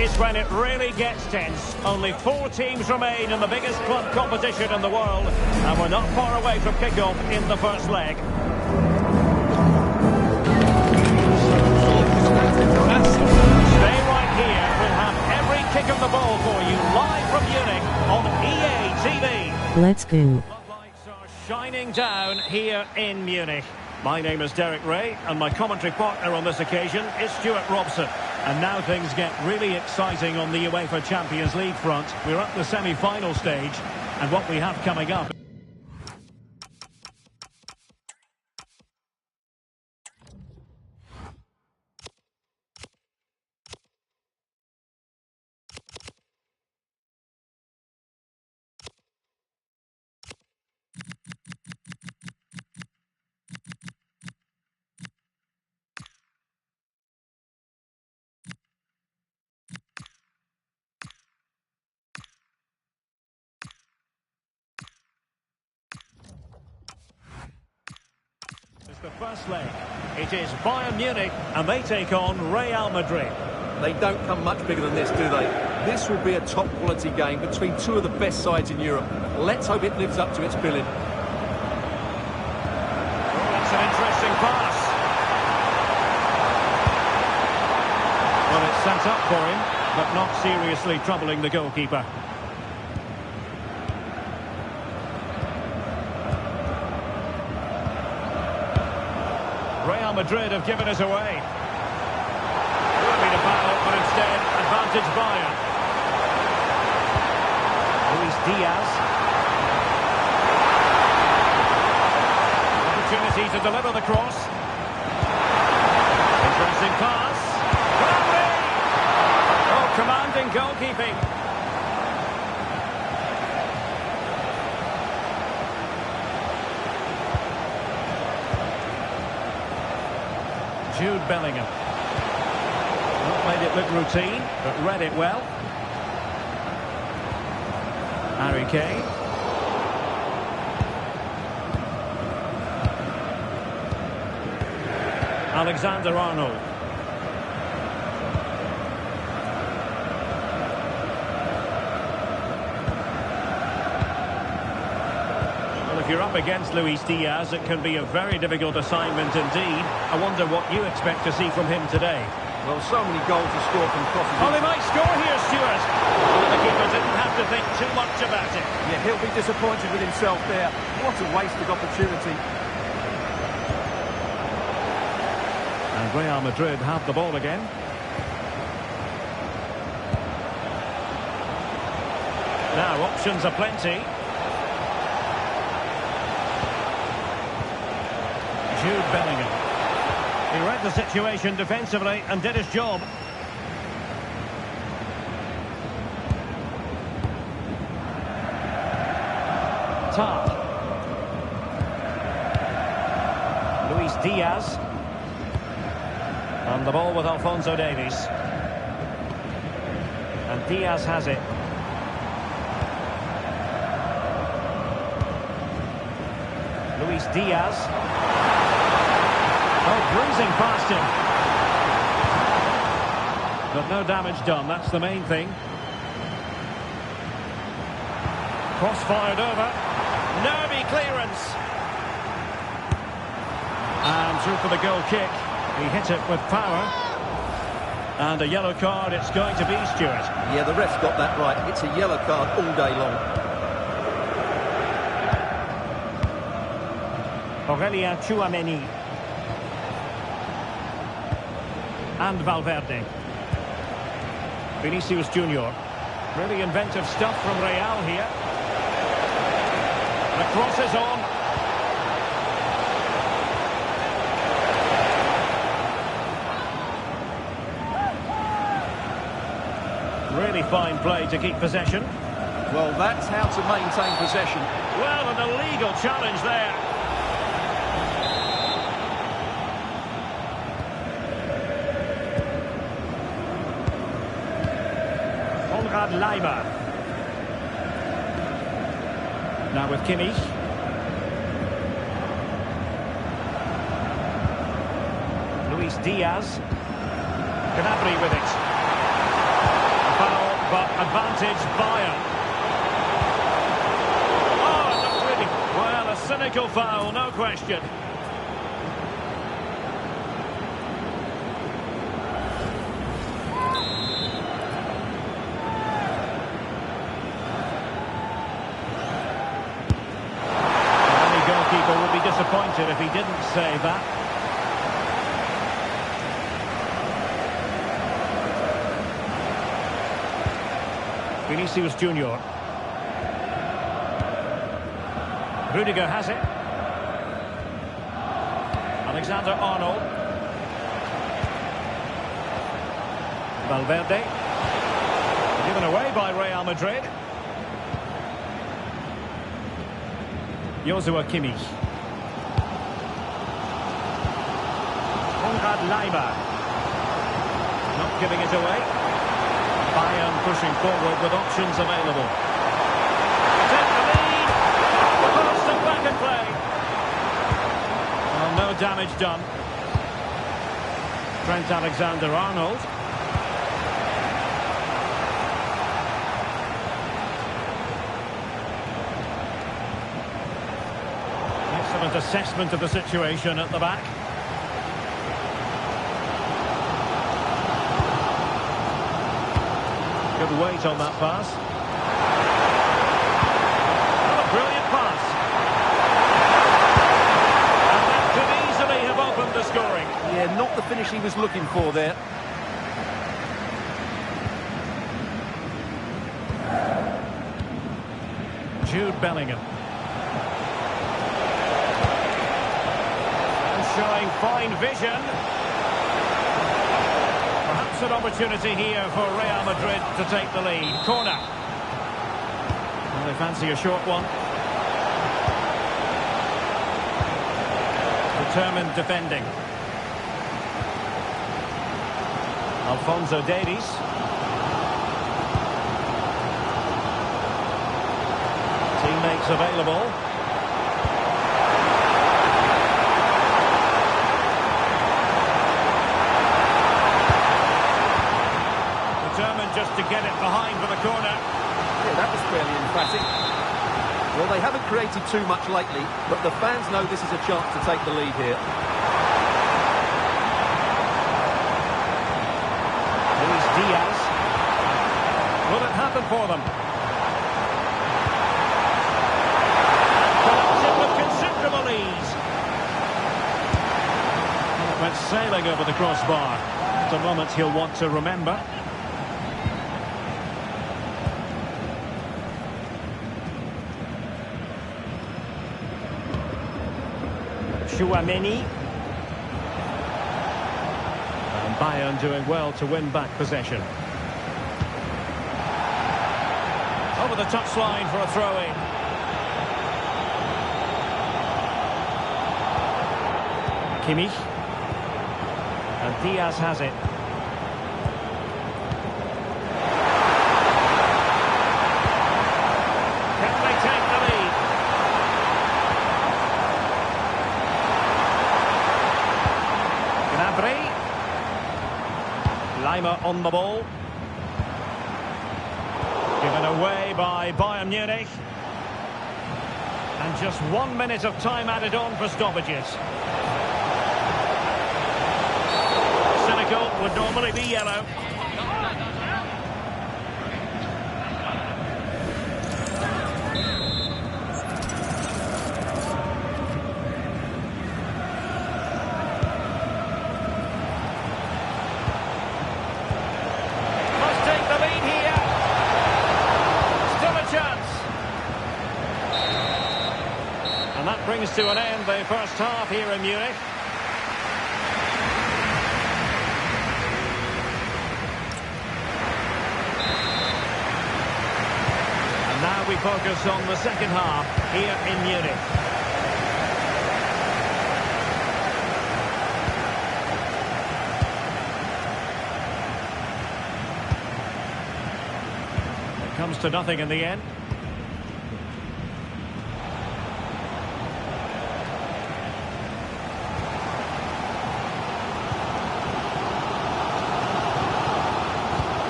is when it really gets tense. Only 4 teams remain in the biggest club competition in the world, and we're not far away from kick-off in the first leg. Stay right here. We'll have every kick of the ball for you live from Munich on EA TV. Let's go. Floodlights are shining down here in Munich. My name is Derek Ray, and my commentary partner on this occasion is Stuart Robson. And now things get really exciting on the UEFA Champions League front. We're at the semi-final stage, and what we have coming up... The first leg, it is Bayern Munich, and they take on Real Madrid. They don't come much bigger than this, do they? This will be a top-quality game between two of the best sides in Europe. Let's hope it lives up to its billing. Oh, that's an interesting pass. Well, it's sent up for him, but not seriously troubling the goalkeeper. Real Madrid have given us away. Would be the foul, but instead, advantage Bayern. Luis Diaz. Opportunity to deliver the cross. Interesting pass. Oh, commanding goalkeeping. Jude Bellingham. Not made it look routine, but read it well. Harry Kane. Alexander-Arnold. If you're up against Luis Diaz, it can be a very difficult assignment indeed. I wonder what you expect to see from him today. Well, so many goals to score from crosses. Oh, they might score here, Stuart. Well, the keeper didn't have to think too much about it. Yeah, he'll be disappointed with himself there. What a wasted opportunity. And Real Madrid have the ball again. Now, options are plenty. Jude Bellingham. He read the situation defensively and did his job. Tar. Luis Diaz. And the ball with Alphonso Davies. And Diaz has it. Luis Diaz. Oh, breezing past him. But no damage done, that's the main thing. Cross fired over. Nervy clearance. And through for the goal kick. He hit it with power. And a yellow card it's going to be, Stuart. Yeah, the ref's got that right. It's a yellow card all day long. Aurelien Tchouameni. And Valverde. Vinicius Junior. Really inventive stuff from Real here. The cross is on. Really fine play to keep possession. Well, that's how to maintain possession. Well, an illegal challenge there. Leiber. Now with Kimmich. Luis Diaz. Gnabry with it. Advantage Bayern. Oh, it looks really... Well, a cynical foul, no question. Any goalkeeper would be disappointed if he didn't save that. Vinicius Junior. Rudiger has it. Alexander-Arnold. Valverde. Given away by Real Madrid. Joshua Kimmich. Konrad Leiber. Not giving it away. Bayern pushing forward with options available. Take the lead. Post and back and play. Well, no damage done. Trent Alexander-Arnold. Excellent assessment of the situation at the back. Good weight on that pass. Oh, a brilliant pass. And that could easily have opened the scoring. Yeah, not the finish he was looking for there. Jude Bellingham. And showing fine vision. Perhaps an opportunity here for Real Madrid to take the lead. Corner. Well, they fancy a short one. Determined defending. Alphonso Davies. Teammates available. Determined just to get it behind for the corner. Yeah, that was fairly emphatic. Well, they haven't created too much lately, but the fans know this is a chance to take the lead here. Luis Diaz. Will it happen for them? Collapsed it with considerable ease. Well, it went sailing over the crossbar. It's a moment he'll want to remember. Chouameni. And Bayern doing well to win back possession. Over the touchline for a throw-in. Kimmich. And Diaz has it. Can they take the lead? Gnabry. Lima on the ball. Given away by Bayern Munich. And just 1 minute of time added on for stoppages. Cynical would normally be yellow. And that brings to an end the first half here in Munich. And now we focus on the second half here in Munich. It comes to nothing in the end.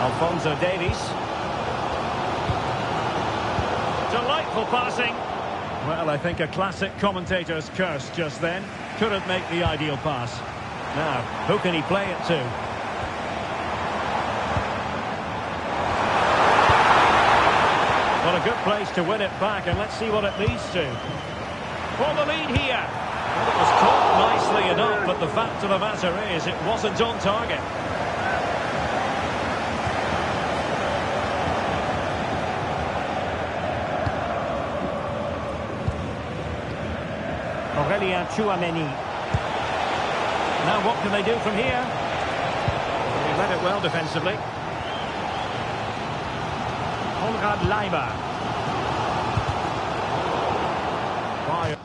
Alphonso Davies. Artful passing. Well, I think a classic commentator's curse just then. Couldn't make the ideal pass. Now, who can he play it to? Well, a good place to win it back, and let's see what it leads to. For the lead here. Well, it was caught nicely enough, but the fact of the matter is it wasn't on target. Now what can they do from here? They led it well defensively. Konrad Leiber. Fire.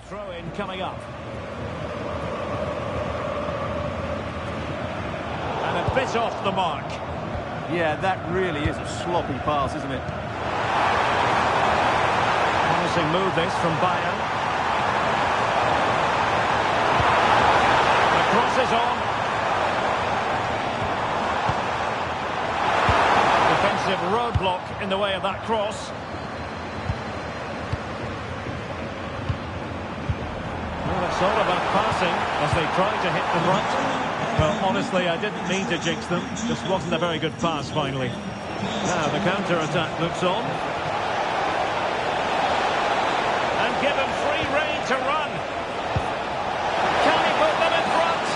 Throw-in coming up. And a bit off the mark. Yeah, that really is a sloppy pass, isn't it? Promising move this from Bayern. The cross is on. Defensive roadblock in the way of that cross. Well, it's all about passing as they try to hit them right. Well, honestly, I didn't mean to jinx them. Just wasn't a very good pass, finally. Now, the counter-attack looks on. And given free rein to run. Can he put them in front?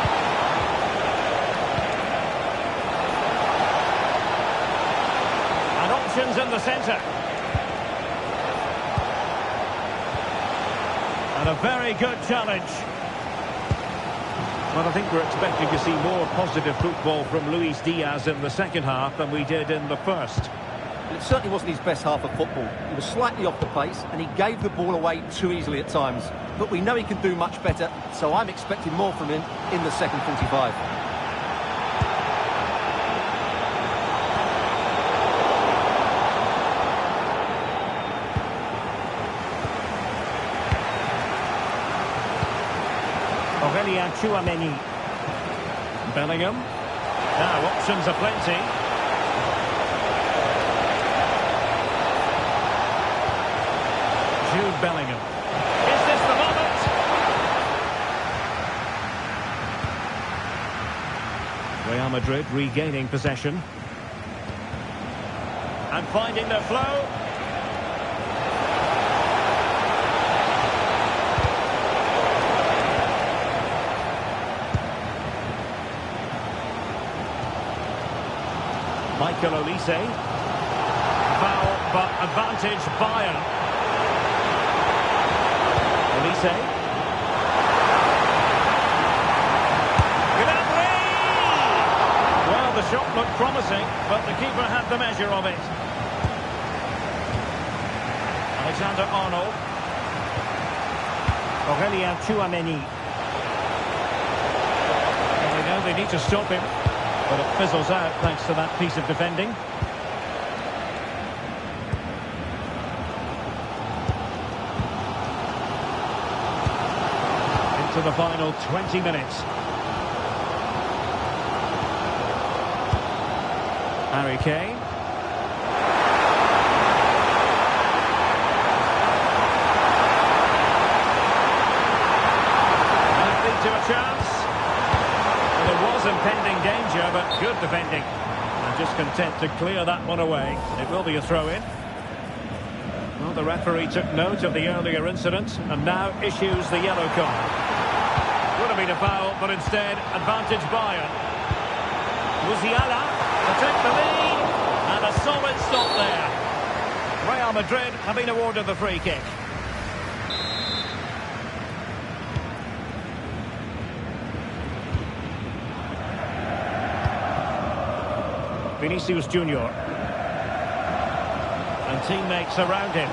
And options in the centre. And a very good challenge. Well, I think we're expecting to see more positive football from Luis Diaz in the second half than we did in the first. It certainly wasn't his best half of football. He was slightly off the pace and he gave the ball away too easily at times. But we know he can do much better, so I'm expecting more from him in the second 45. Bellingham. Now options are plenty. Jude Bellingham. Is this the moment? Real Madrid regaining possession. And finding their flow. Michael Olise. Foul, but advantage Bayern. Olise. Gnabry! Well, the shot looked promising, but the keeper had the measure of it. Alexander-Arnold. Aurélien Tchouaméni. Well, they know they need to stop him. But it fizzles out thanks to that piece of defending. Into the final 20 minutes. Harry Kane. Might lead to a chance. There was impending danger, but good defending. And just content to clear that one away. It will be a throw-in. Well, the referee took note of the earlier incident and now issues the yellow card. Would have been a foul, but instead, advantage Bayern. Musiala to take the lead, and a solid stop there. Real Madrid have been awarded the free kick. Vinicius Junior. And teammates around him.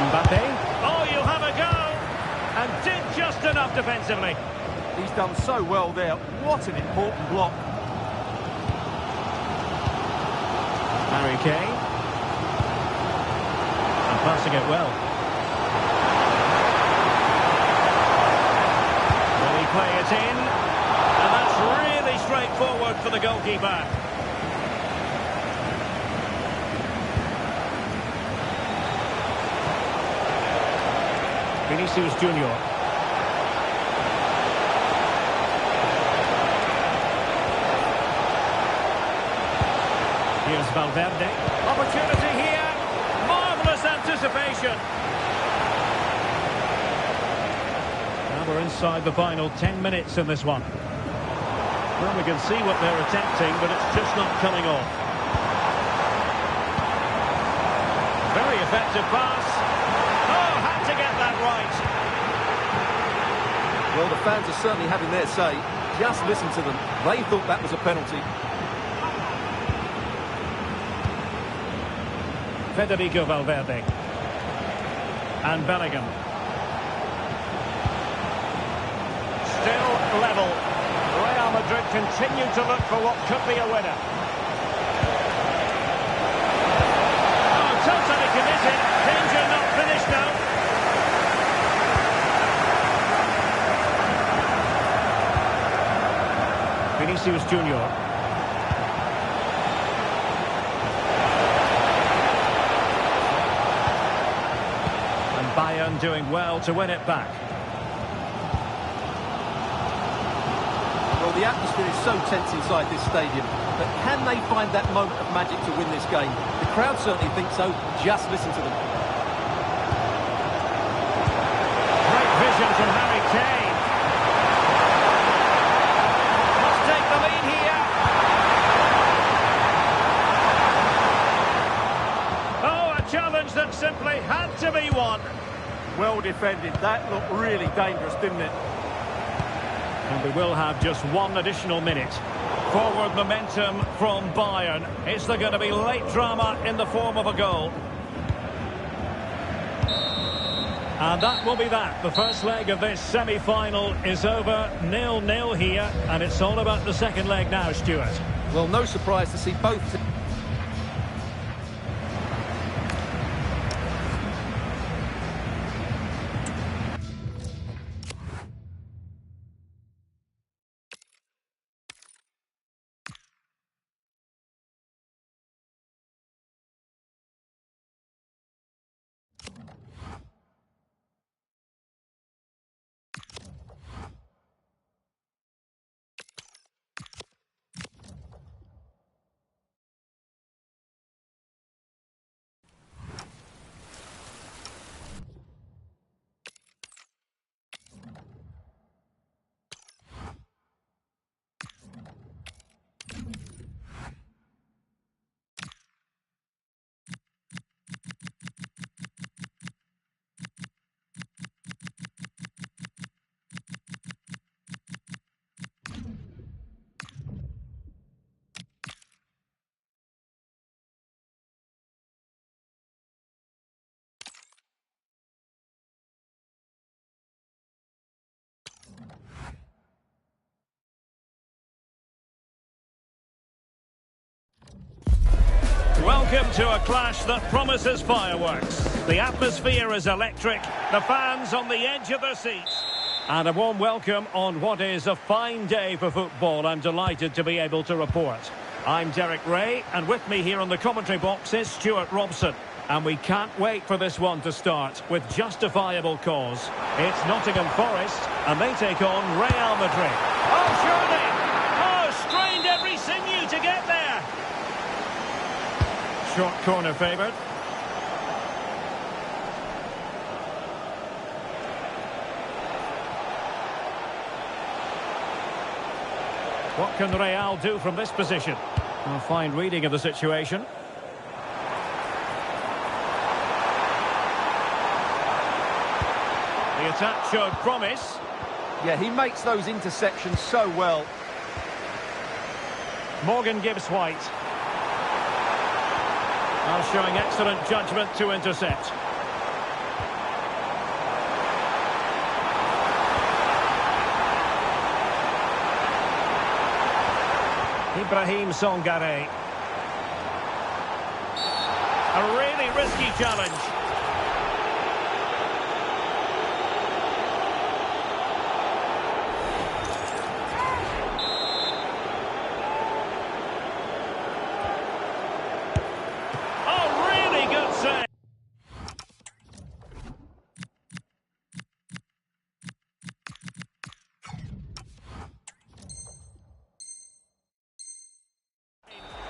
Mbappe. Oh, you'll have a go! And did just enough defensively. He's done so well there. What an important block. Harry Kane. And passing it well. Will he play it in? And that's really straightforward for the goalkeeper. Vinicius Junior. Here's Valverde. Opportunity here. Marvellous anticipation. Now we're inside the final 10 minutes in this one. Well, we can see what they're attempting, but it's just not coming off. Very effective pass. Oh, had to get that right. Well, the fans are certainly having their say. Just listen to them. They thought that was a penalty. Federico Valverde. And Bellingham. Still level. Real Madrid continue to look for what could be a winner. Oh, totally committed. Danger not finished now. Vinicius Junior. Bayern doing well to win it back. Well, the atmosphere is so tense inside this stadium, but can they find that moment of magic to win this game? The crowd certainly think so. Just listen to them. Great vision from Harry Kane. Must take the lead here. Oh, a challenge that simply had to be won. Well defended. That looked really dangerous, didn't it? And we will have just one additional minute. Forward momentum from Bayern. Is there going to be late drama in the form of a goal? And that will be that. The first leg of this semi-final is over. 0-0 here. And it's all about the second leg now, Stuart. Well, no surprise to see both teams. Welcome to a clash that promises fireworks. The atmosphere is electric, the fans on the edge of their seats. And a warm welcome on what is a fine day for football. I'm delighted to be able to report. I'm Derek Ray, and with me here on the commentary box is Stuart Robson. And we can't wait for this one to start with justifiable cause. It's Nottingham Forest, and they take on Real Madrid. Oh, surely! Oh, strained every sinew to get there. Short corner favoured. What can Real do from this position? A fine reading of the situation. The attack showed promise. Yeah, he makes those interceptions so well. Morgan Gibbs White. Now showing excellent judgment to intercept. Ibrahim Songare. A really risky challenge. Oh, really good save.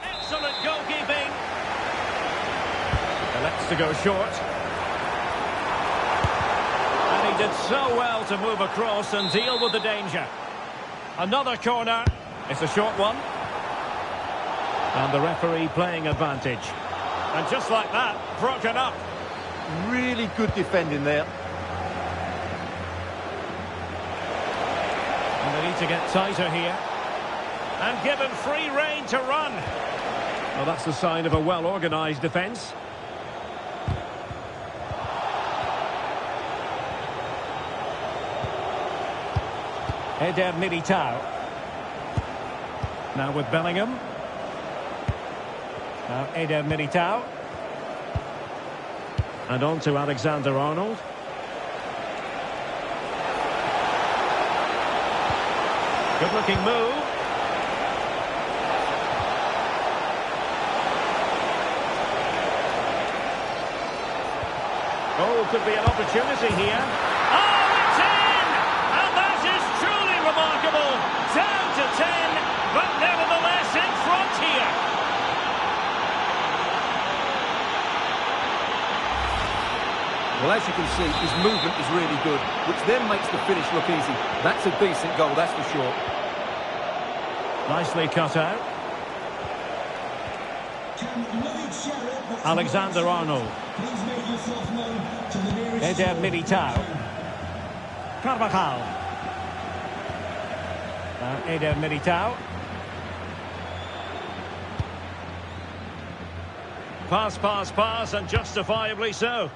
Excellent goalkeeping. Elects to go short. And he did so well to move across and deal with the danger. Another corner. It's a short one. And the referee playing advantage. And just like that, broken up. Really good defending there. And they need to get tighter here. And given free rein to run. Well, that's the sign of a well-organised defence. Eder Militao. Now with Bellingham. Now Eder Militao. And on to Alexander-Arnold. Good-looking move. Oh, could be an opportunity here. Oh, it's in! And that is truly remarkable. Down to 10, but nevertheless in front here. Well, as you can see, his movement is really good, which then makes the finish look easy. That's a decent goal, that's for sure. Nicely cut out. Alexander-Arnold. Eder Militao. Carvajal. Now Eder Militao. Pass, and justifiably so.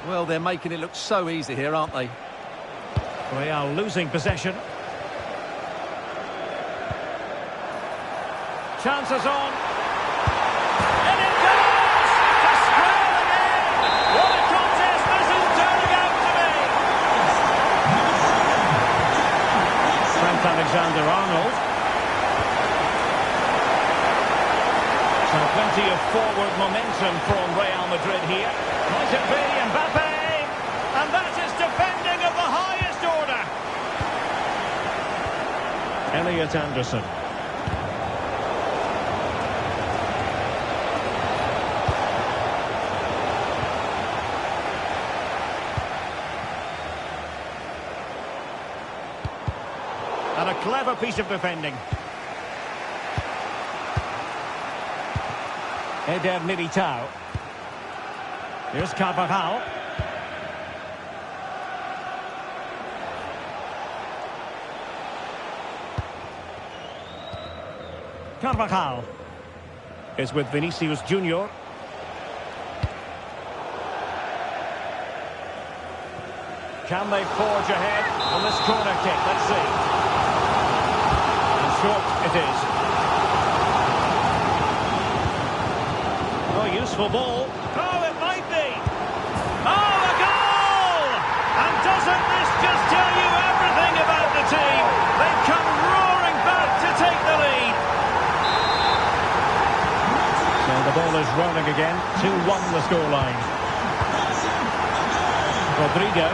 Well, they're making it look so easy here, aren't they? Real losing possession. Chances on. And it goes! To square again! What a contest this is turning out to be! Trent Alexander-Arnold. So plenty of forward momentum from Real Madrid here. Might it be Mbappe? And that is defending of the highest order. Elliot Anderson. And a clever piece of defending. Eder Militao. Here's Carvajal. Carvajal is with Vinicius Junior. Can they forge ahead on this corner kick? Let's see. And short it is. Oh, useful ball. Oh, it might be. Oh, a goal! And doesn't this just tell you everything about the team? They've come roaring back to take the lead. So the ball is rolling again. 2-1 the scoreline. Rodrigo.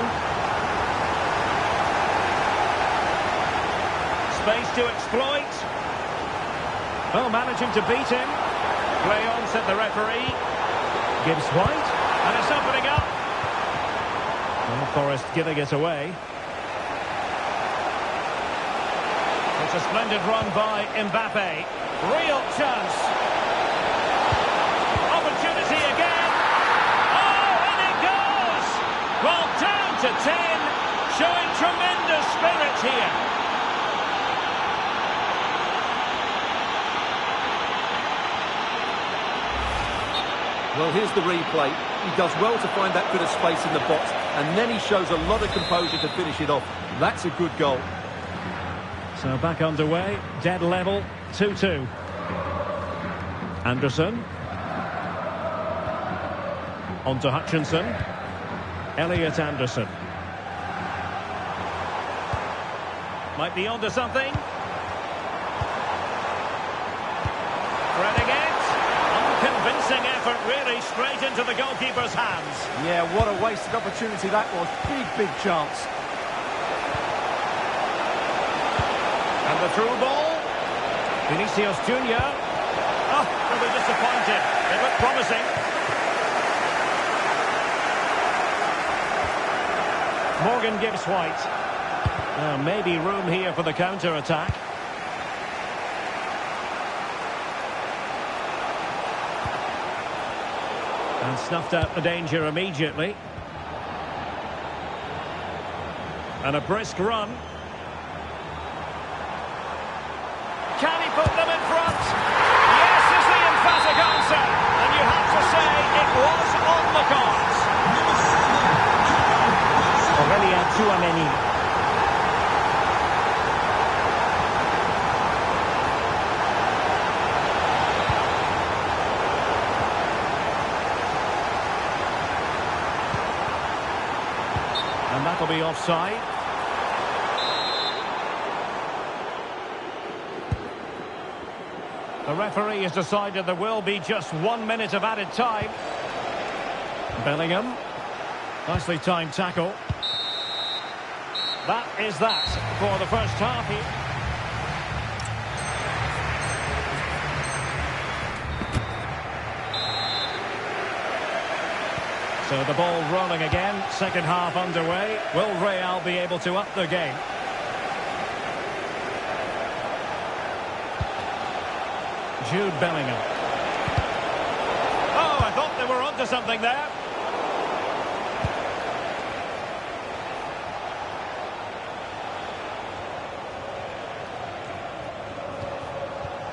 Space to exploit. Oh, managing to beat him. Play on, said the referee. Gibbs White. And it's opening up. Well, Forrest giving it away. It's a splendid run by Mbappe. Real chance. Opportunity again. Oh, and it goes! Well, down to 10. Showing tremendous spirit here. Well, here's the replay. He does well to find that bit of space in the box, and then he shows a lot of composure to finish it off. That's a good goal. So back underway, dead level, 2-2. Anderson. On to Hutchinson. Elliot Anderson. Might be onto something. Threading it. Unconvincing effort, really, straight into the goalkeeper's hands. Yeah, what a wasted opportunity that was. Big chance. And the through ball. Vinicius Junior. Oh, really disappointed. It looked promising. Morgan Gibbs White. Maybe room here for the counter-attack. And snuffed out the danger immediately. And a brisk run. Can he put them in front? Yes is the emphatic answer. And you have to say it was on the cards. Aurelien Tchouameni. And that'll be offside. The referee has decided there will be just 1 minute of added time. Bellingham. Nicely timed tackle. That is that for the first half here. So the ball rolling again, second half underway. Will Real be able to up the game? Jude Bellingham. Oh, I thought they were onto something there.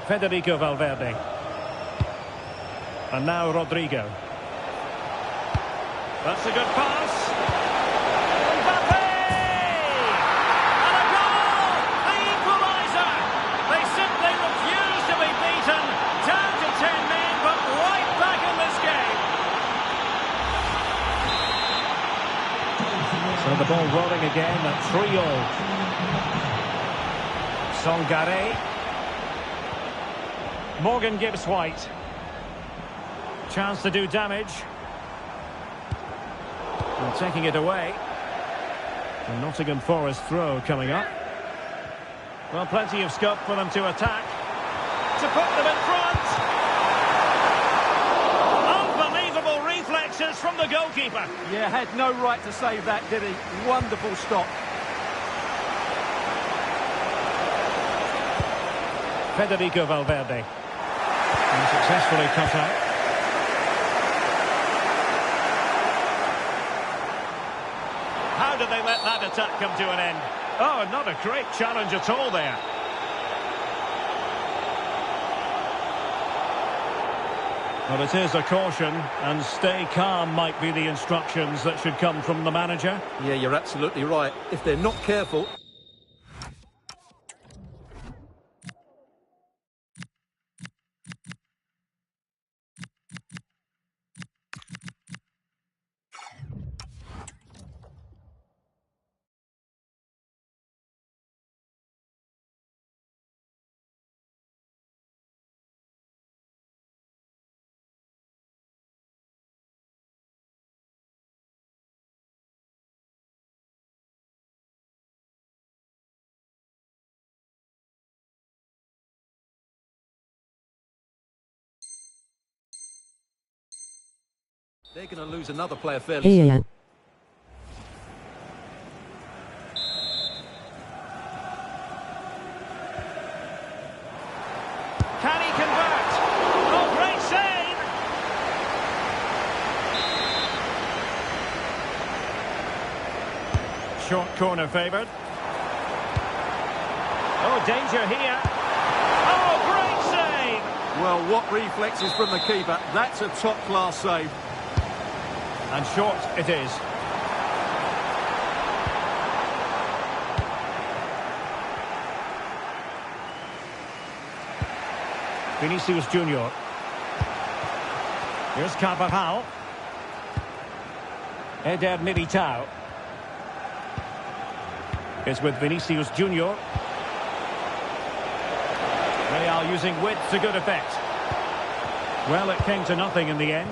Federico Valverde. And now Rodrigo. That's a good pass. Mbappe! And a goal! The equaliser! They simply refuse to be beaten. Down to 10 men, but right back in this game. So the ball rolling again at 3-all. Songare. Morgan Gibbs White. Chance to do damage. And taking it away. And Nottingham Forest throw coming up. Well, plenty of scope for them to attack. To put them in front. Unbelievable reflexes from the goalkeeper. Yeah, had no right to save that, did he? Wonderful stop. Federico Valverde. And successfully cut out. How did they let that attack come to an end? Oh, not a great challenge at all there. Well, it is a caution, and stay calm might be the instructions that should come from the manager. Yeah, you're absolutely right. If they're not careful... They're going to lose another player fairly soon. Yeah. Can he convert? Oh, great save! Short corner favoured. Oh, danger here. Oh, great save! Well, what reflexes from the keeper. That's a top-class save. And short it is. Vinicius Junior. Here's Carvajal. Eder Militao. It's with Vinicius Junior. Real using width to good effect. Well, it came to nothing in the end.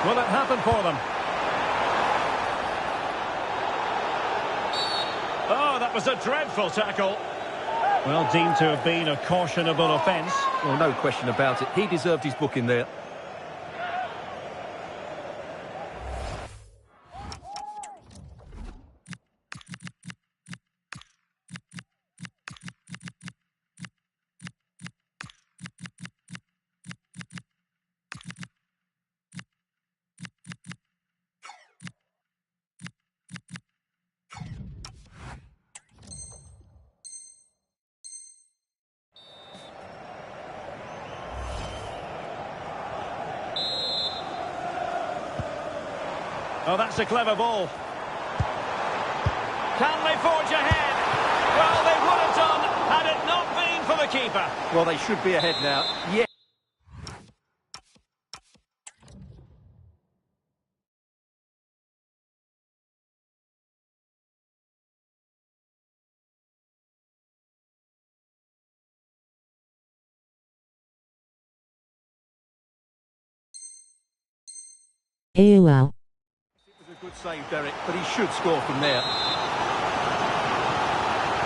Will it happen for them? Oh, that was a dreadful tackle. Well, deemed to have been a cautionable offence. Well, no question about it. He deserved his booking there. Oh, that's a clever ball. Can they forge ahead? Well, they would have done had it not been for the keeper. Well, they should be ahead now. Yeah. AOL. It was a good save, Derek, but he should score from there.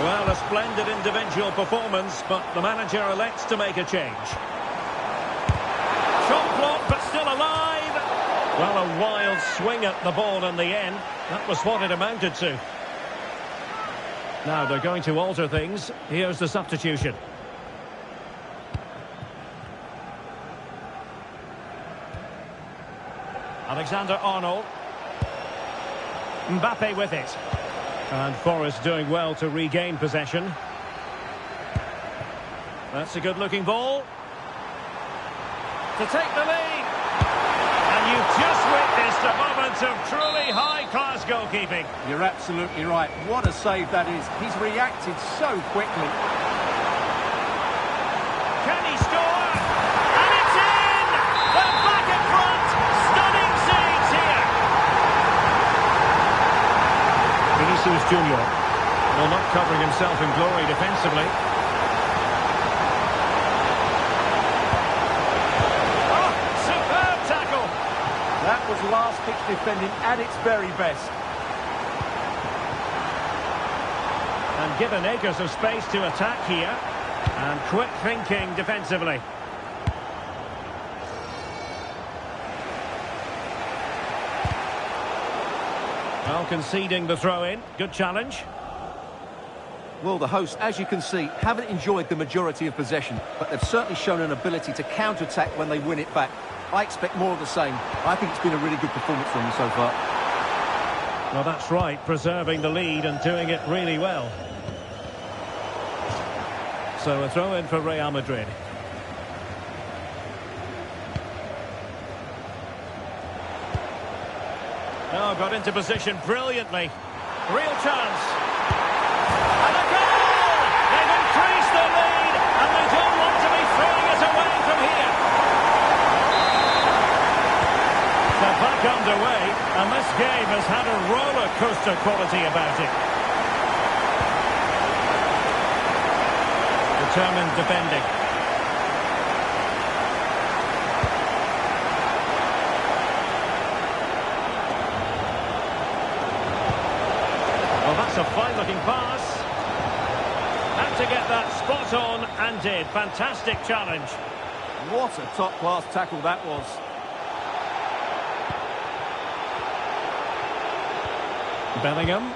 Well, a splendid individual performance, but the manager elects to make a change. Shot blocked, but still alive. Well, a wild swing at the ball in the end. That was what it amounted to. Now they're going to alter things. Here's the substitution. Alexander-Arnold. Mbappe with it. And Forrest doing well to regain possession. That's a good-looking ball. To take the lead. And you've just witnessed a moment of truly high-class goalkeeping. You're absolutely right. What a save that is. He's reacted so quickly. Can he score? And it's in! They're back in front. Stunning scenes here. Vinicius Junior. Well, not covering himself in glory defensively. Oh, superb tackle. That was last-pitch defending at its very best. And given acres of space to attack here. And quick thinking defensively. Well, conceding the throw-in. Good challenge. Well, the hosts, as you can see, haven't enjoyed the majority of possession, but they've certainly shown an ability to counter-attack when they win it back. I expect more of the same. I think it's been a really good performance from them so far. Well, that's right, preserving the lead and doing it really well. So a throw-in for Real Madrid. Oh, got into position brilliantly. Real chance. And a goal! They've increased the lead, and they don't want to be throwing it away from here. They're back underway, and this game has had a roller coaster quality about it. Determined defending. Well, that's a fine-looking pass. Had to get that spot on and did. Fantastic challenge. What a top-class tackle that was. Bellingham.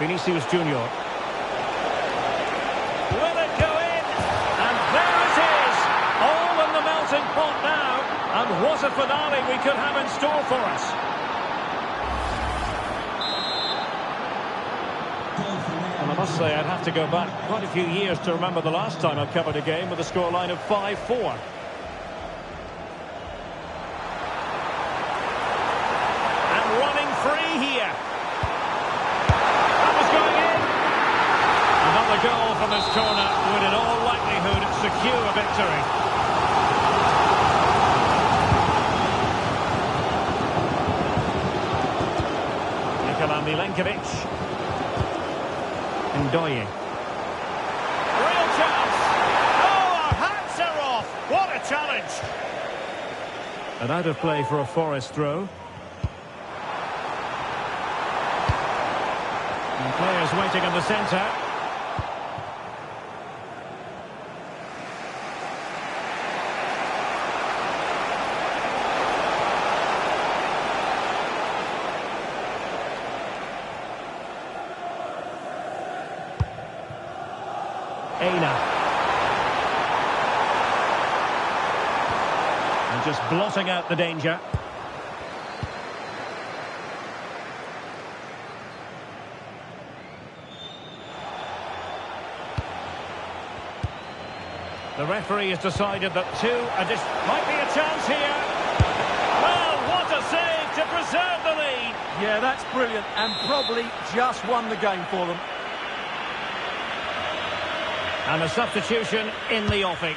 Vinicius Junior. Will it go in? And there it is! All in the melting pot now. And what a finale we could have in store for us. And I must say, I'd have to go back quite a few years to remember the last time I covered a game with a scoreline of 5-4. And running free here. That was going in. this corner would in all likelihood secure a victory. Milenkovic. Ndoye. Real chance. Oh, our hats are off. What a challenge. And out of play for a Forest throw. And players waiting in the centre. And just blotting out the danger. The referee has decided that might be a chance here. Well, what a save to preserve the lead. Yeah, that's brilliant, and probably just won the game for them. And a substitution in the offing.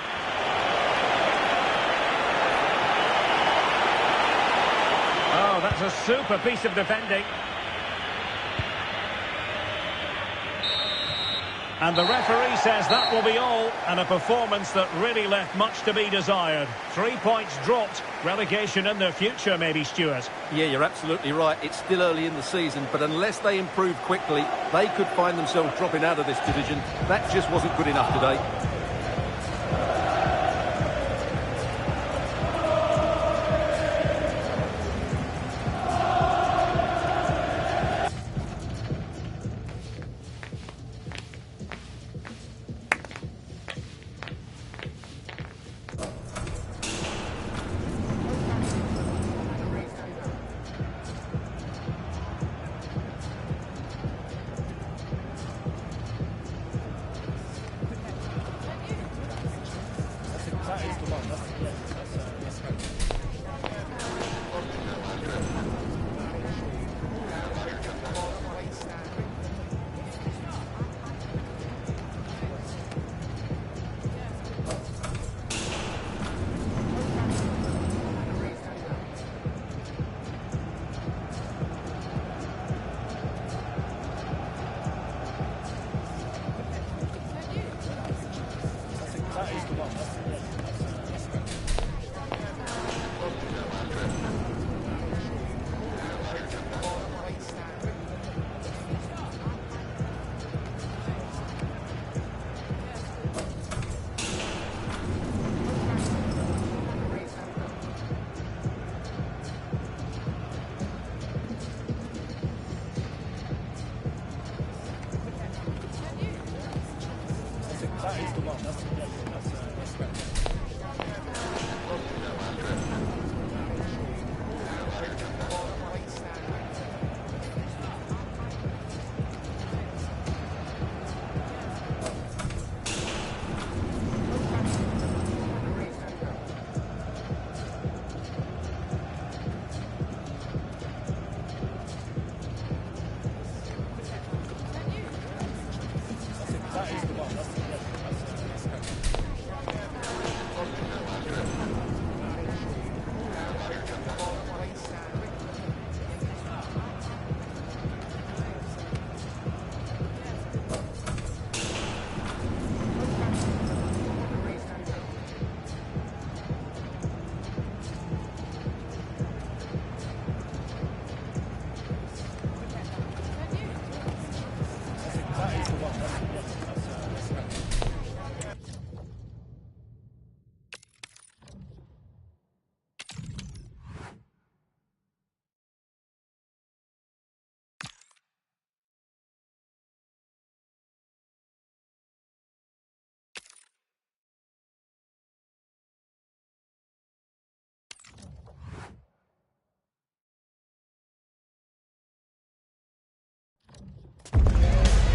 Oh, that's a super piece of defending. And the referee says that will be all, and a performance that really left much to be desired. 3 points dropped. Relegation in their future, maybe, Stuart. Yeah, you're absolutely right. It's still early in the season, but unless they improve quickly, they could find themselves dropping out of this division. That just wasn't good enough today.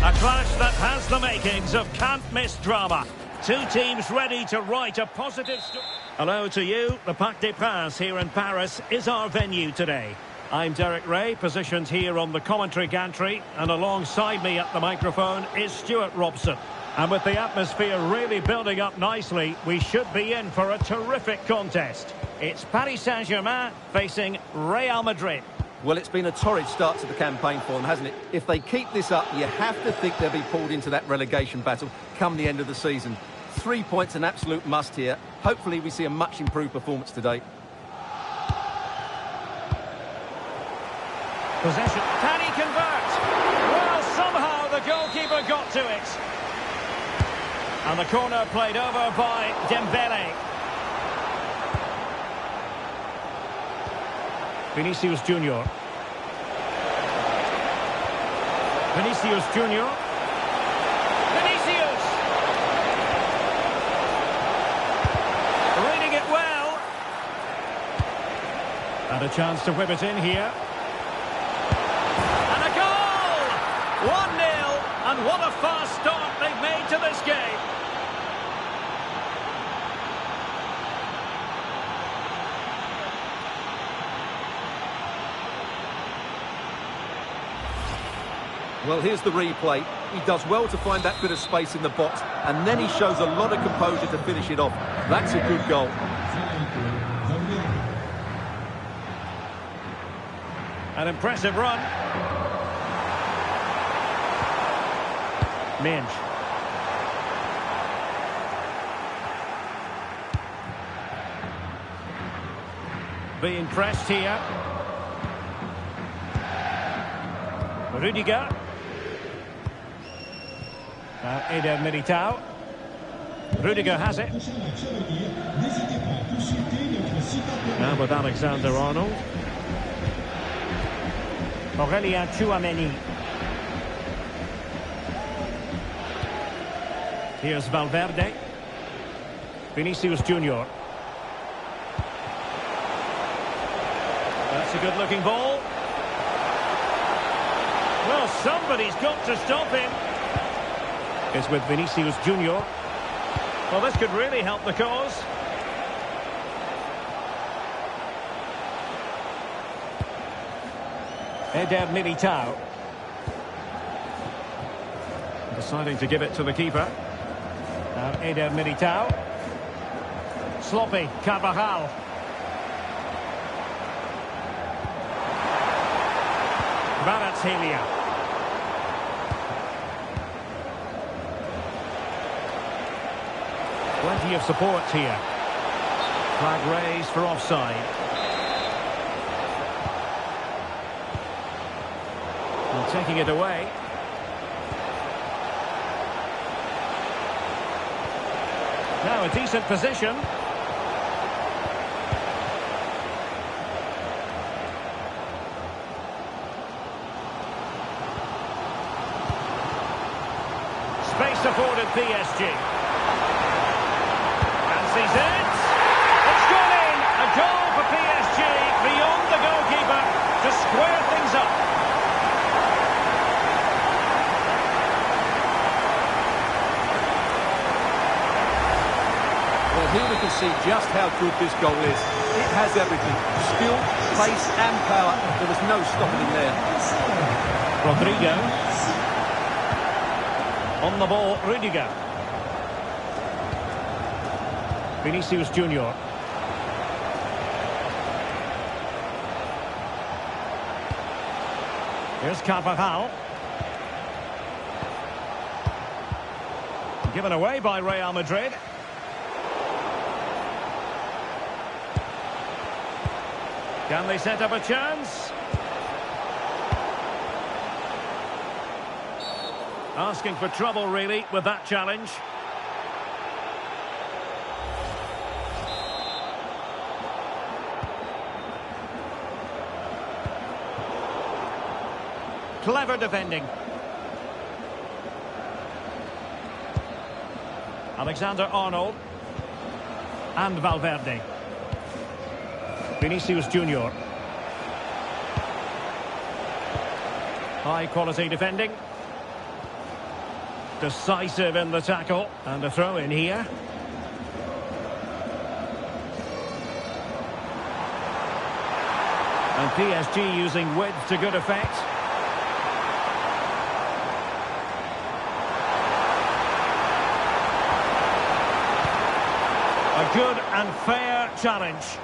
A clash that has the makings of can't-miss drama. Two teams ready to write a positive story. Hello to you. The Parc des Princes here in Paris is our venue today. I'm Derek Ray, positioned here on the commentary gantry, and alongside me at the microphone is Stuart Robson. And with the atmosphere really building up nicely, we should be in for a terrific contest. It's Paris Saint-Germain facing Real Madrid. Well, it's been a torrid start to the campaign for them, hasn't it? If they keep this up, you have to think they'll be pulled into that relegation battle come the end of the season. 3 points an absolute must here. Hopefully we see a much improved performance today. Possession. Can he convert? Well, somehow the goalkeeper got to it. And the corner played over by Dembele. Vinicius Junior. Vinicius Junior. Vinicius! Reading it well. And a chance to whip it in here. And a goal! 1-0. And what a fast start they've made to this game. Well, here's the replay. He does well to find that bit of space in the box, and then he shows a lot of composure to finish it off. That's a good goal. An impressive run. Minge. Being pressed here. Rudiger. Eder Militao. Rudiger has it. Now with Alexander-Arnold. Aurélien Tchouameni. Here's Valverde. Vinicius Junior. That's a good-looking ball. Well, somebody's got to stop him. It's with Vinicius Junior. Well, this could really help the cause. Eder Militao. Deciding to give it to the keeper. Now Eder Militao. Sloppy, Carvajal. Kvaratskhelia. Plenty of support here. Flag raised for offside. And taking it away. Now a decent position. Space afforded PSG. Fancies it. It's gone in. A goal for PSG beyond the goalkeeper to square things up. Well, here we can see just how good this goal is. It has everything. Skill, pace and power. There was no stopping him there. Rodrigo. On the ball, Rudiger. Vinicius Junior. Here's Carvajal. Given away by Real Madrid. Can they set up a chance? Asking for trouble, really, with that challenge. Clever defending. Alexander-Arnold. And Valverde. Vinicius Junior. High-quality defending. Decisive in the tackle. And a throw in here. And PSG using width to good effect. A good and fair challenge.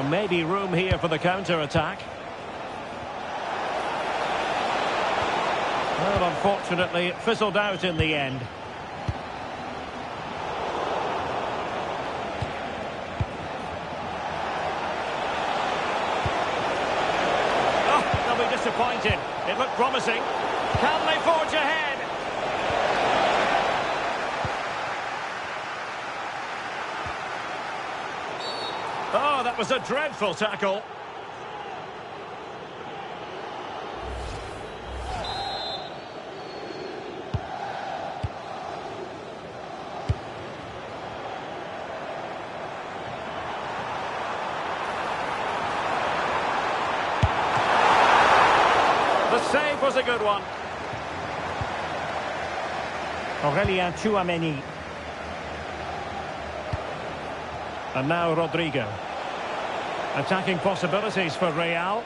Maybe room here for the counter-attack. Well, unfortunately, it fizzled out in the end. Oh, they'll be disappointed. It looked promising. Can they forge ahead? Oh, that was a dreadful tackle. The save was a good one. Aurelien Tchouameni. And now Rodrigo. Attacking possibilities for Real.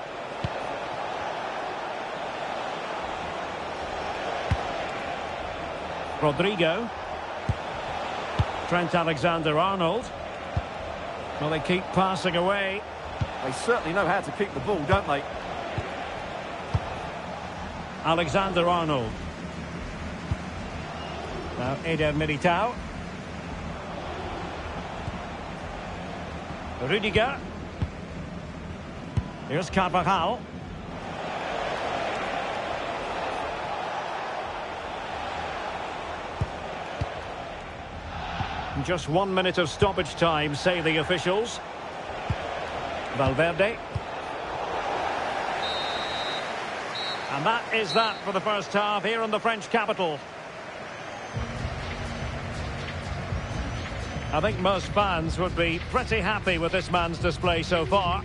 Rodrigo. Trent Alexander-Arnold. Well, they keep passing away. They certainly know how to keep the ball, don't they? Alexander-Arnold. Now Eder Militao. Rudiger. Here's Carvajal. Just 1 minute of stoppage time, say the officials. Valverde. And that is that for the first half here in the French capital. I think most fans would be pretty happy with this man's display so far.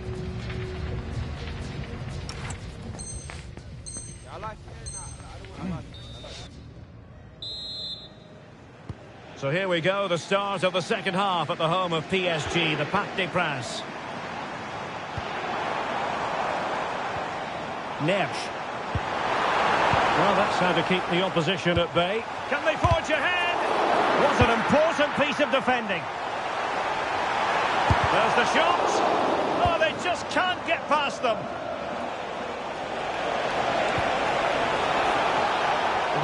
So here we go, the start of the second half at the home of PSG, the Parc des Princes. Nersch. Well, that's how to keep the opposition at bay. Can they forge ahead? What an important piece of defending. There's the shot. Oh, they just can't get past them.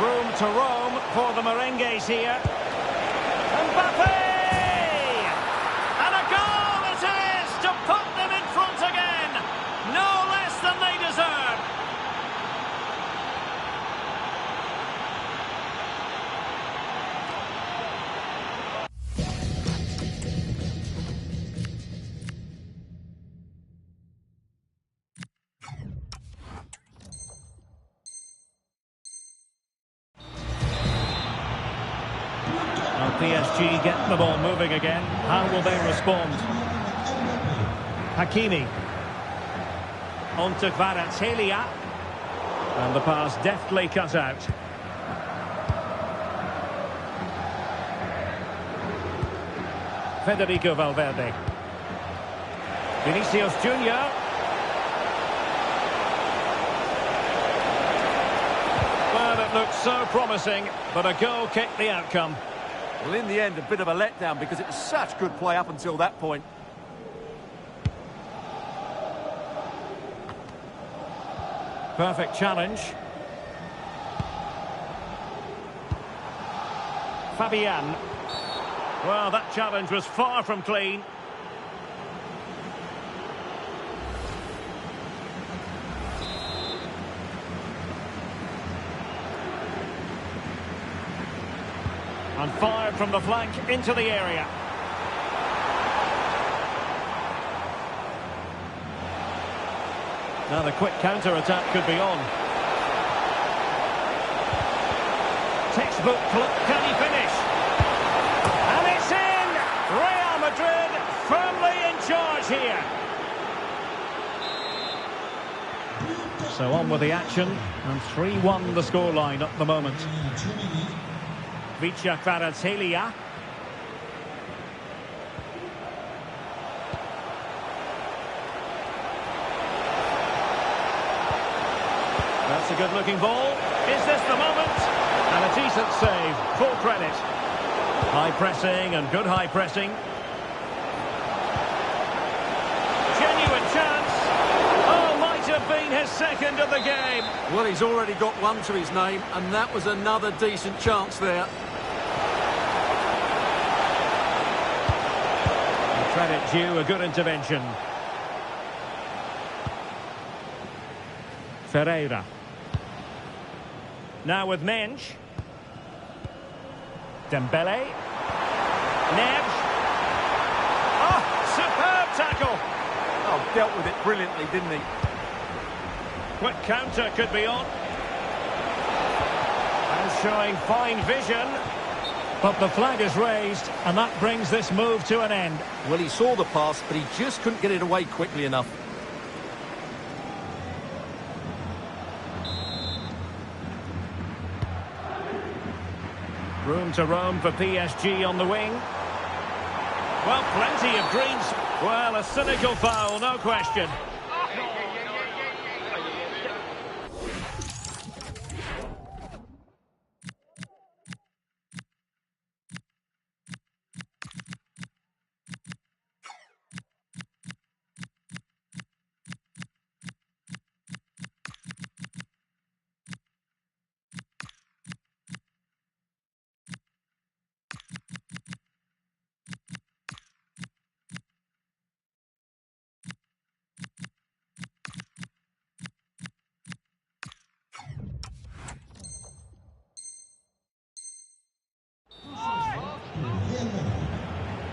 Room to roam for the merengues here. Mbappe! And a goal it is to put them in front again. No less than they deserve. PSG get the ball moving again. How will they respond? Hakimi. On to Kvaratskhelia. And the pass deftly cut out. Federico Valverde. Vinicius Junior. Well, it looked so promising, but a goal kicked the outcome. Well, in the end, a bit of a letdown because it was such good play up until that point. Perfect challenge. Fabian. Well, that challenge was far from clean. And fired from the flank into the area. Now the quick counter-attack could be on. Textbook club, can he finish? And it's in! Real Madrid firmly in charge here. So on with the action, and 3-1 the scoreline at the moment. Vicha Kvaratskhelia. That's a good-looking ball. Is this the moment? And a decent save. Full credit. High pressing and good high pressing. have been his second of the game. Well, he's already got one to his name, and that was another decent chance there. Credit due, a good intervention. Ferreira. Now with Mensch. Dembele. Neves. Oh, superb tackle. Oh, dealt with it brilliantly, didn't he? Quick counter could be on. And showing fine vision. But the flag is raised, and that brings this move to an end. Well, he saw the pass, but he just couldn't get it away quickly enough. Room to roam for PSG on the wing. Well, plenty of greens. Well, a cynical foul, no question.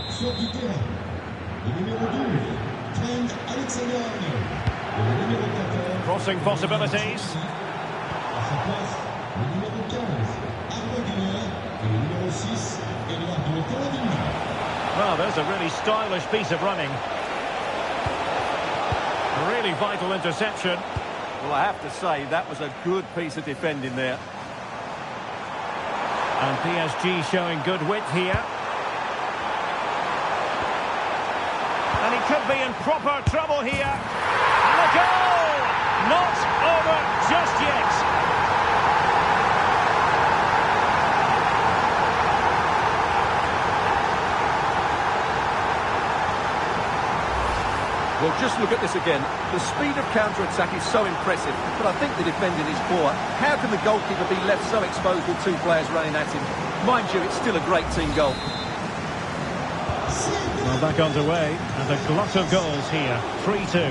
Sur du terrain, le numéro 12, Trent Alexander-Arnold. Et le numéro 14, Crossing possibilities. à sa place, le numéro 15, Aguilera. Et le numéro 6, Eduardo Camavinga. Well, there's a really stylish piece of running. A really vital interception. Well, I have to say, that was a good piece of defending there. And PSG showing good width here. And he could be in proper trouble here. And a goal! Not over just yet. Well, just look at this again. The speed of counter-attack is so impressive, but I think the defending is poor. How can the goalkeeper be left so exposed with two players running at him? Mind you, it's still a great team goal. Well, back underway, and a glut of goals here. 3-2.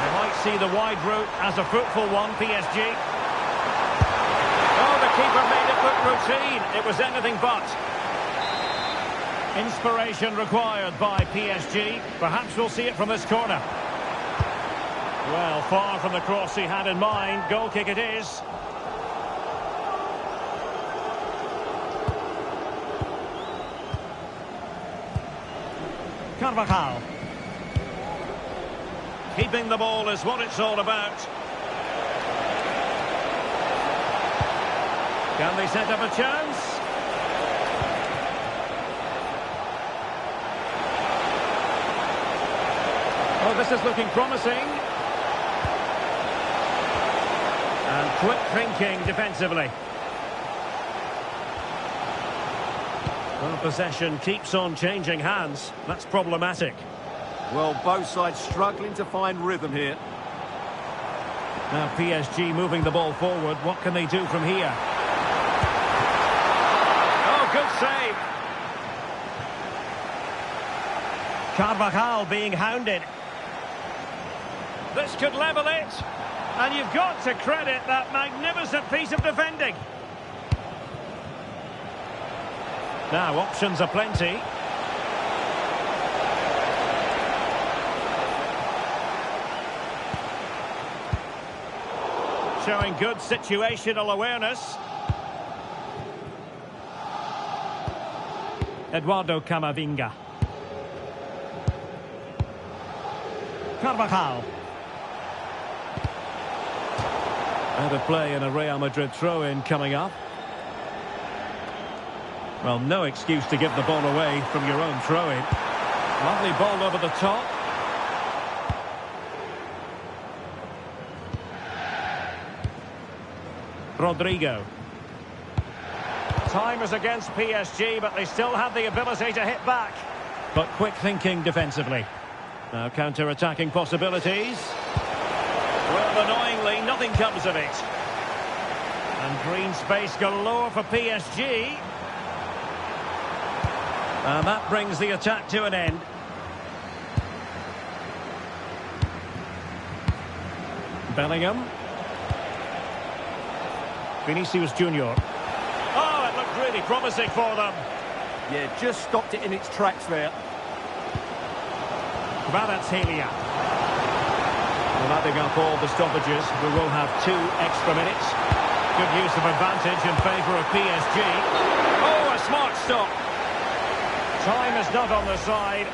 They might see the wide route as a fruitful one, PSG. Oh, the keeper made it look routine. It was anything but. Inspiration required by PSG. Perhaps we'll see it from this corner. Well, far from the cross he had in mind. Goal kick it is. Carvajal. Keeping the ball is what it's all about. Can they set up a chance? Oh, this is looking promising. And quick thinking defensively. Well, possession keeps on changing hands. That's problematic. Well, both sides struggling to find rhythm here. Now PSG moving the ball forward. What can they do from here? Oh, good save. Carvajal being hounded. This could level it. And you've got to credit that magnificent piece of defending. Now, options are plenty. Showing good situational awareness. Eduardo Camavinga. Carvajal. Out of play and a Real Madrid throw-in coming up. Well, no excuse to give the ball away from your own throw-in. Lovely ball over the top. Rodrigo. Time is against PSG, but they still have the ability to hit back. But quick thinking defensively. Now counter-attacking possibilities. Well, annoyingly, nothing comes of it. And green space galore for PSG. And that brings the attack to an end. Bellingham. Vinicius Junior. Oh, it looked really promising for them. Yeah, just stopped it in its tracks there. Kvaratskhelia. Well, adding up all the stoppages, we will have 2 extra minutes. Good use of advantage in favour of PSG. Oh, a smart stop. Time is not on the side.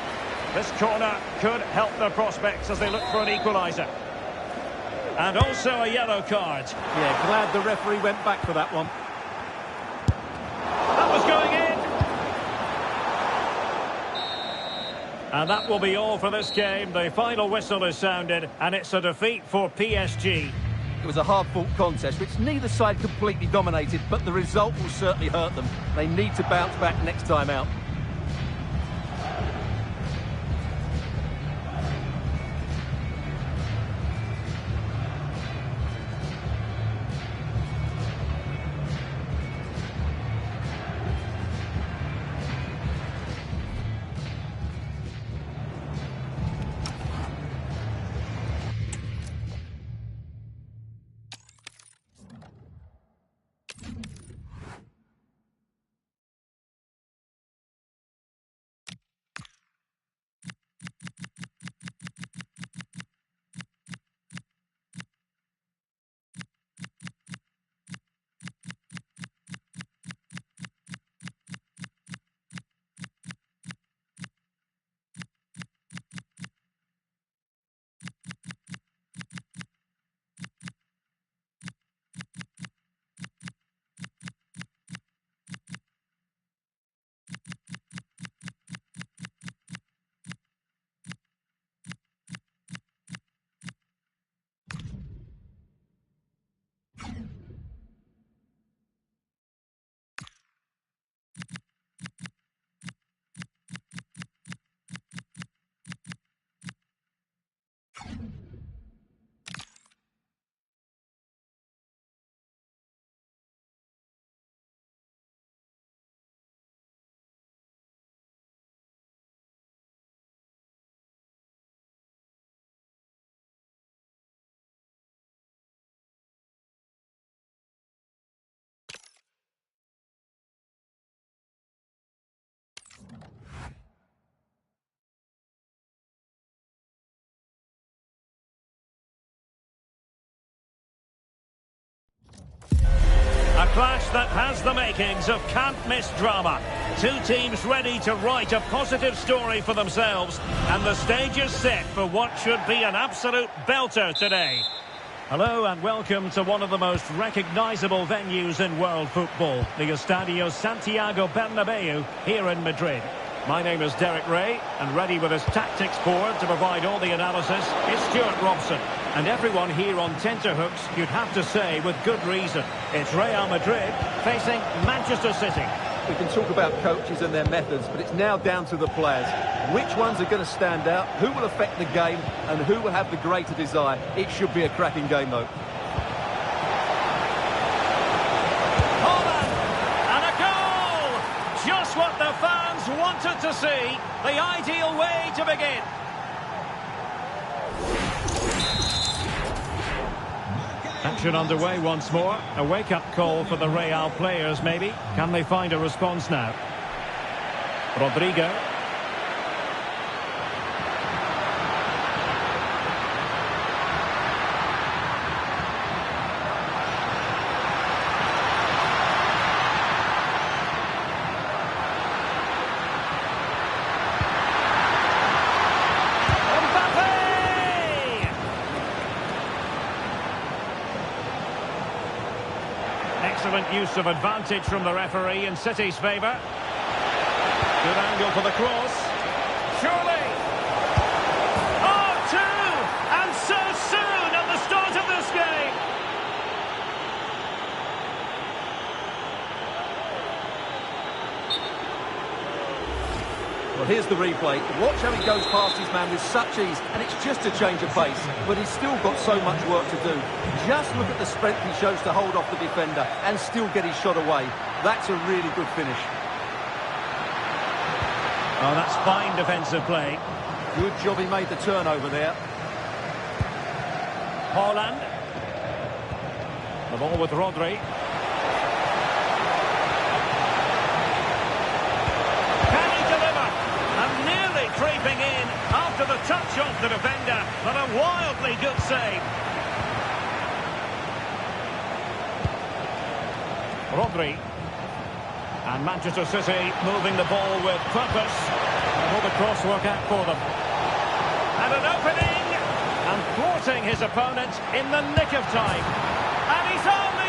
This corner could help their prospects as they look for an equaliser. And also a yellow card. Yeah, glad the referee went back for that one. That was going in. And that will be all for this game. The final whistle is sounded, and it's a defeat for PSG. It was a hard-fought contest, which neither side completely dominated, but the result will certainly hurt them. They need to bounce back next time out. A clash that has the makings of can't-miss drama. 2 teams ready to write a positive story for themselves, and the stage is set for what should be an absolute belter today. Hello and welcome to one of the most recognisable venues in world football, the Estadio Santiago Bernabeu here in Madrid. My name is Derek Ray, and ready with his tactics board to provide all the analysis is Stuart Robson. And everyone here on tenterhooks, you'd have to say with good reason. It's Real Madrid facing Manchester City. We can talk about coaches and their methods, but it's now down to the players. Which ones are going to stand out, who will affect the game, and who will have the greater desire. It should be a cracking game, though. Just what the fans wanted to see. The ideal way to begin. Action underway once more. A wake-up call for the Real players, maybe. Can they find a response now? Rodrigo. Excellent use of advantage from the referee in City's favour. Good angle for the cross. Surely! Oh, 2! And so soon at the start of this game! Well, here's the replay. Watch how he goes past his man with such ease, and it's just a change of pace, but he's still got so much work to do. Just look at the strength he shows to hold off the defender and still get his shot away. That's a really good finish. Oh, that's fine defensive play. Good job he made the turnover there. Haaland. The ball with Rodri. Can he deliver? And nearly creeping in after the touch off the defender, but a wildly good save. Rodri. And Manchester City moving the ball with purpose. And will the cross work out for them? And an opening! And thwarting his opponent in the nick of time. And he's on